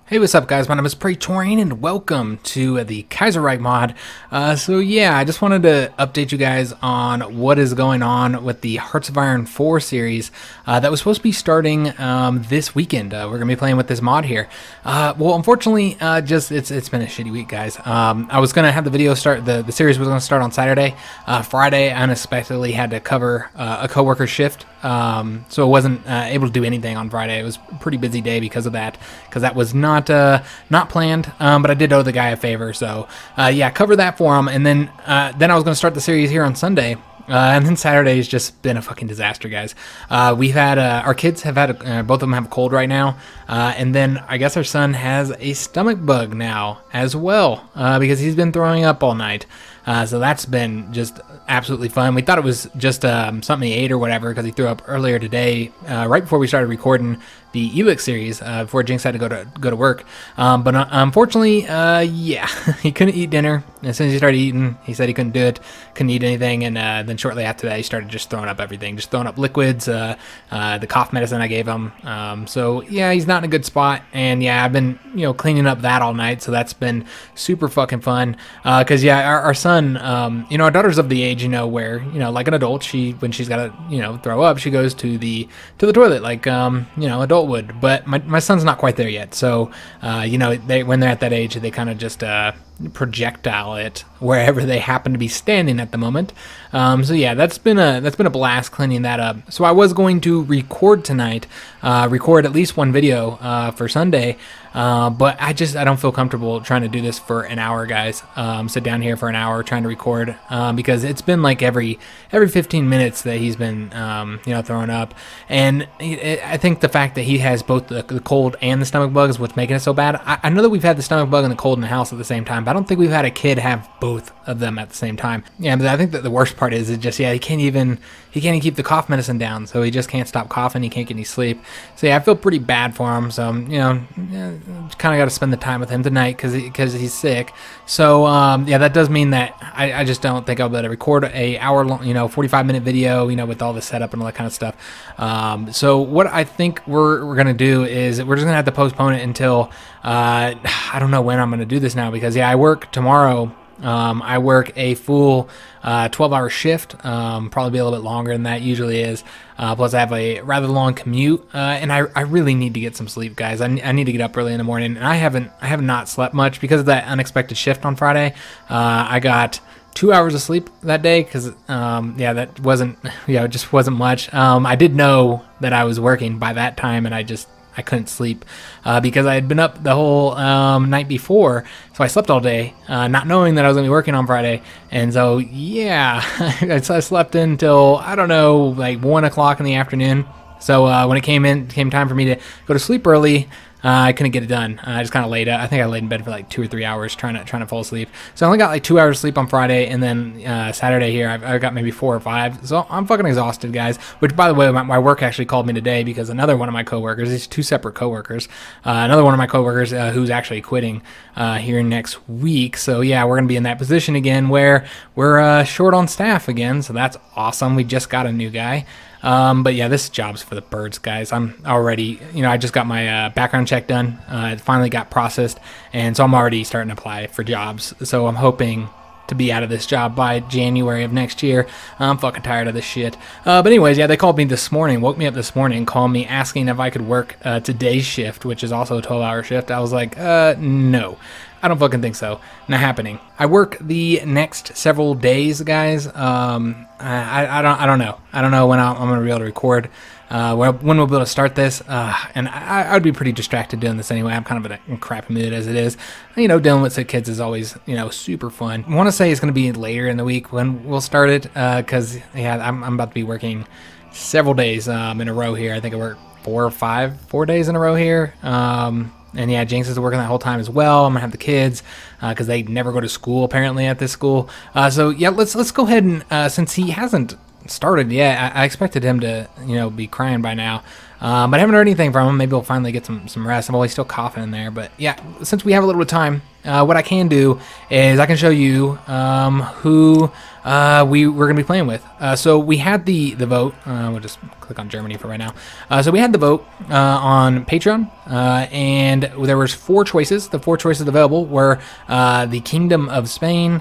Hey, what's up, guys? My name is Praetorian, and welcome to the Kaiserreich mod. So yeah, I just wanted to update you guys on what is going on with the Hearts of Iron 4 series that was supposed to be starting this weekend. We're going to be playing with this mod here. Well, unfortunately, it's been a shitty week, guys. I was going to have the video start, the series was going to start on Saturday. Friday, I unexpectedly had to cover a coworker shift, so I wasn't able to do anything on Friday. It was a pretty busy day because of that, because that was not planned, but I did owe the guy a favor, so yeah, cover that for him, and then I was going to start the series here on Sunday, and then Saturday has just been a fucking disaster, guys. We've had our kids have had both of them have a cold right now, and then I guess our son has a stomach bug now as well, because he's been throwing up all night. So that's been just absolutely fun. We thought it was just something he ate or whatever, because he threw up earlier today, right before we started recording the HiJynx series, before Jinx had to go to work. But unfortunately, yeah, he couldn't eat dinner. As soon as he started eating, he said he couldn't do it, couldn't eat anything, and then shortly after that, he started just throwing up everything, just throwing up liquids, the cough medicine I gave him. So yeah, he's not in a good spot, and yeah, I've been cleaning up that all night, so that's been super fucking fun. Because yeah, our son. Our daughter's of the age, where, like an adult, when she's got to, throw up, she goes to the toilet, like, adult would. But my son's not quite there yet. So, when they're at that age, they kind of just projectile it wherever they happen to be standing at the moment. So yeah, that's been a blast cleaning that up. So I was going to record tonight, record at least one video for Sunday, but I don't feel comfortable trying to do this for an hour, guys. Sit down here for an hour trying to record, because it's been like every 15 minutes that he's been throwing up, and I think the fact that he has both the cold and the stomach bug is what's making it so bad. I know that we've had the stomach bug and the cold in the house at the same time, but I don't think we've had a kid have both of them at the same time. Yeah, but I think that the worst part is just, yeah, he can't even keep the cough medicine down, so he just can't stop coughing. He can't get any sleep. So yeah, I feel pretty bad for him. So kind of got to spend the time with him tonight because he's sick. So yeah, that does mean that I just don't think I'll be able to record a hour long, 45-minute video, with all the setup and all that kind of stuff. So what I think we're gonna do is we're just gonna have to postpone it until I don't know when I'm gonna do this now, because yeah, I work tomorrow. I work a full 12-hour shift, probably be a little bit longer than that usually is. Plus I have a rather long commute, and I really need to get some sleep, guys. I need to get up early in the morning, and I have not slept much because of that unexpected shift on Friday. I got 2 hours of sleep that day because yeah, that wasn't, it just wasn't much. I did know that I was working by that time, and I couldn't sleep because I had been up the whole night before, so I slept all day, not knowing that I was going to be working on Friday. And so, yeah, I slept until, I don't know, like 1 o'clock in the afternoon. So when it came time for me to go to sleep early, I couldn't get it done. I just kind of laid out. I think I laid in bed for like 2 or 3 hours trying to fall asleep. So I only got like 2 hours of sleep on Friday, and then Saturday here I got maybe 4 or 5. So I'm fucking exhausted, guys. Which, by the way, my work actually called me today because another one of my coworkers, these 2 separate coworkers, another one of my coworkers who's actually quitting here next week. So yeah, we're gonna be in that position again where we're short on staff again. So that's awesome. We just got a new guy. But yeah, this job's for the birds, guys. I'm already, I just got my background check done. It finally got processed, and so I'm already starting to apply for jobs. So I'm hoping to be out of this job by January of next year. I'm fucking tired of this shit. But anyways, yeah, they called me this morning, woke me up this morning, called me asking if I could work today's shift, which is also a 12-hour shift. I was like, no. I don't fucking think so. Not happening. I work the next several days, guys. I don't know. I don't know when I'm gonna be able to record. When we'll be able to start this. And I'd be pretty distracted doing this anyway. I'm kind of in a crappy mood as it is. Dealing with sick kids is always, super fun. I want to say it's gonna be later in the week when we'll start it, because yeah, I'm about to be working several days in a row here. I think I work 4 days in a row here. And yeah, Jinx is working that whole time as well. I'm gonna have the kids because they never go to school apparently at this school. So yeah, let's go ahead and since he hasn't started yet, I expected him to be crying by now. but I haven't heard anything from him. Maybe we'll finally get some rest. I'm always still coughing in there, but yeah, since we have a little bit of time, what I can do is I can show you who we're going to be playing with. So we had the vote. We'll just click on Germany for right now. So we had the vote on Patreon, and there was 4 choices. The 4 choices available were the Kingdom of Spain.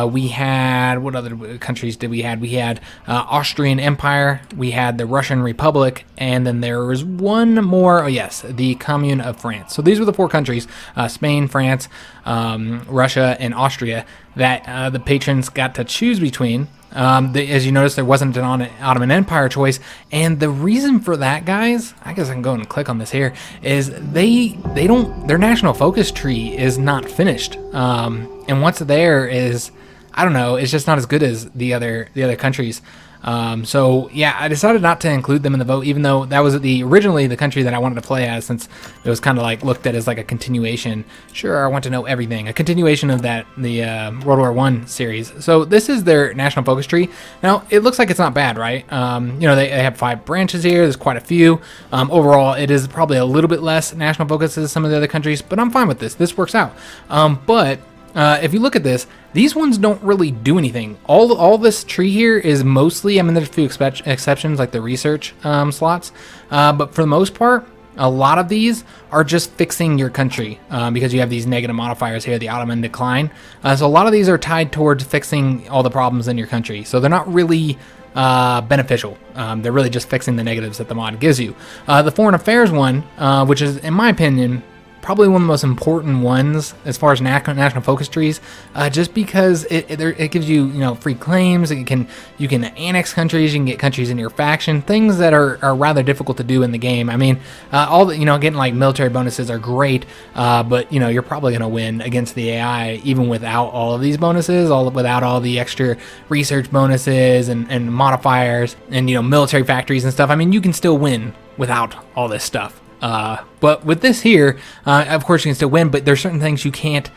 We had, what other countries did we had? We had Austrian Empire, we had the Russian Republic, and then there was one more, oh yes, the Commune of France. So these were the 4 countries, Spain, France, Russia, and Austria, that the patrons got to choose between. As you notice, there wasn't an Ottoman Empire choice, and the reason for that, guys, I guess I can go and click on this here, is their national focus tree is not finished, and what's there is, I don't know, it's just not as good as the other countries. So yeah, I decided not to include them in the vote, even though that was originally the country that I wanted to play as, since it was kind of like looked at as like a continuation. Sure, I want to know everything. A continuation of the World War I series. So this is their national focus tree. Now, it looks like it's not bad, right? You know, they have 5 branches here. There's quite a few. Overall, it is probably a little bit less national focus as some of the other countries, but I'm fine with this. This works out. But if you look at this, these ones don't really do anything. All this tree here is mostly, I mean, there's a few exceptions like the research slots, but for the most part, a lot of these are just fixing your country because you have these negative modifiers here, the Ottoman decline. So a lot of these are tied towards fixing all the problems in your country. So they're not really beneficial. They're really just fixing the negatives that the mod gives you. The foreign affairs one, which is, in my opinion, probably one of the most important ones as far as national focus trees, just because it gives you, you know, free claims. You can annex countries, you can get countries in your faction, things that are rather difficult to do in the game. I mean, all the, you know, getting like military bonuses are great, but you know, you're probably going to win against the AI even without all of these bonuses, without all the extra research bonuses and modifiers and, you know, military factories and stuff. I mean, you can still win without all this stuff. But with this here, of course you can still win, but there's certain things you can't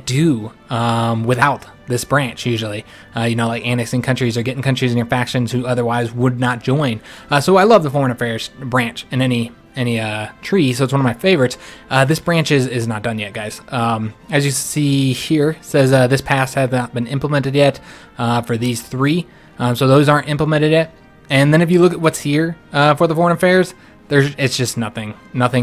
do without this branch usually. You know, like annexing countries or getting countries in your factions who otherwise would not join. So I love the foreign affairs branch in any tree, so it's one of my favorites. This branch is not done yet, guys. As you see here, it says this pass has not been implemented yet for these 3. So those aren't implemented yet. And then if you look at what's here for the foreign affairs, it's just nothing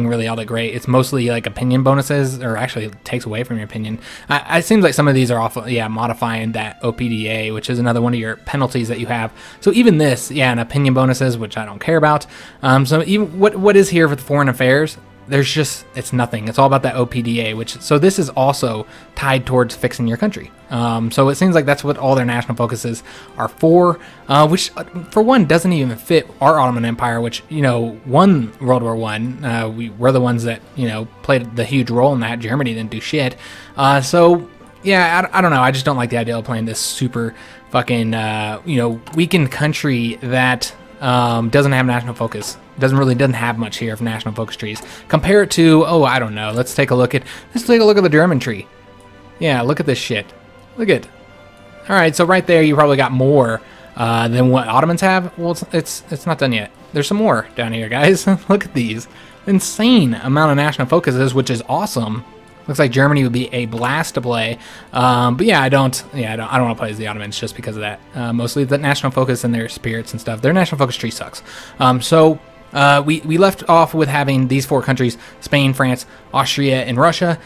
really all that great. It's mostly like opinion bonuses, or actually it takes away from your opinion. It seems like some of these are awful, yeah, modifying that OPDA, which is another one of your penalties that you have. So even this, yeah, and opinion bonuses, which I don't care about. So even what is here for the foreign affairs, it's nothing. It's all about that OPDA, so this is also tied towards fixing your country. So it seems like that's what all their national focuses are for, which for one doesn't even fit our Ottoman Empire, which, you know, won World War I. We're the ones that, you know, played the huge role in that. Germany didn't do shit. So yeah, I don't know. I just don't like the idea of playing this super fucking, you know, weakened country that doesn't have national focus. Doesn't have much here of national focus trees. Compare it to, oh, I don't know. Let's take a look at the German tree. Yeah, look at this shit. Look at. All right, so right there, you probably got more than what Ottomans have. Well, it's not done yet. There's some more down here, guys. Look at these. Insane amount of national focuses, which is awesome. Looks like Germany would be a blast to play, but yeah, I don't want to play as the Ottomans just because of that. Mostly the national focus and their spirits and stuff. Their national focus tree sucks. So we left off with having these 4 countries: Spain, France, Austria, and Russia.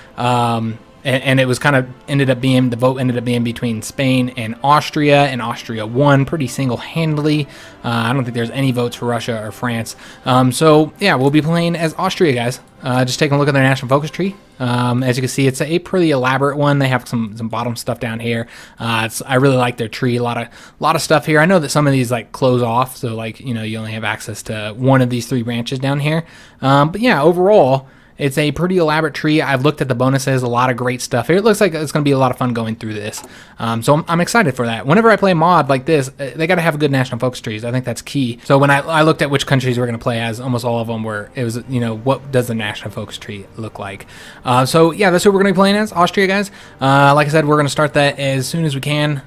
And it was kind of the vote ended up being between Spain and Austria won pretty single-handedly. I don't think there's any votes for Russia or France. So yeah, we'll be playing as Austria, guys. Just taking a look at their national focus tree. As you can see, it's a pretty elaborate one. They have some bottom stuff down here. I really like their tree. A lot of stuff here. I know that some of these like close off, so like, you know, you only have access to one of these 3 branches down here. But yeah, overall, it's a pretty elaborate tree. I've looked at the bonuses, a lot of great stuff here. It looks like it's going to be a lot of fun going through this. So I'm excited for that. Whenever I play a mod like this, they got to have good national focus trees. I think that's key. So when I looked at which countries we're going to play as, almost all of them it was, you know, what does the national focus tree look like? So yeah, that's what we're going to be playing as, Austria, guys. Like I said, we're going to start that as soon as we can.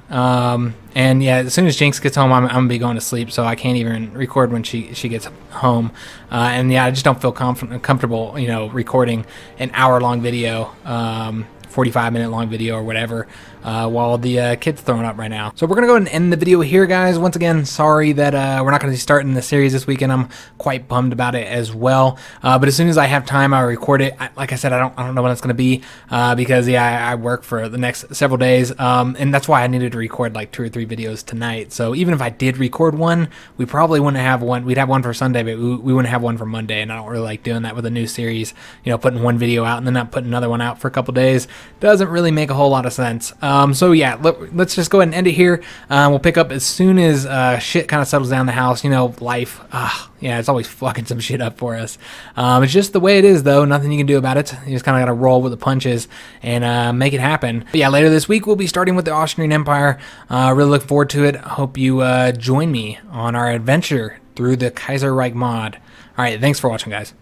And yeah, as soon as Jinx gets home, I'm gonna be going to sleep, so I can't even record when she gets home. And yeah, I just don't feel comfortable, you know, recording an hour-long video, 45-minute long video or whatever, while the kid's throwing up right now. So we're gonna go ahead and end the video here, guys. Once again, sorry that we're not gonna be starting the series this weekend. I'm quite bummed about it as well. But as soon as I have time, I'll record it. Like I said, I don't know when it's gonna be, because yeah, I work for the next several days, and that's why I needed to record like 2 or 3 videos tonight. So even if I did record one, we probably wouldn't have one. We'd have one for Sunday, but we wouldn't have one for Monday. And I don't really like doing that with a new series. You know, putting one video out and then not putting another one out for a couple days doesn't really make a whole lot of sense. So yeah, let's just go ahead and end it here. We'll pick up as soon as shit kind of settles down in the house. You know, life. Yeah, it's always fucking some shit up for us. It's just the way it is, though. Nothing you can do about it. You just kind of got to roll with the punches and make it happen. But yeah, later this week we'll be starting with the Austrian Empire. Really look forward to it. Hope you join me on our adventure through the Kaiserreich mod. All right, thanks for watching, guys.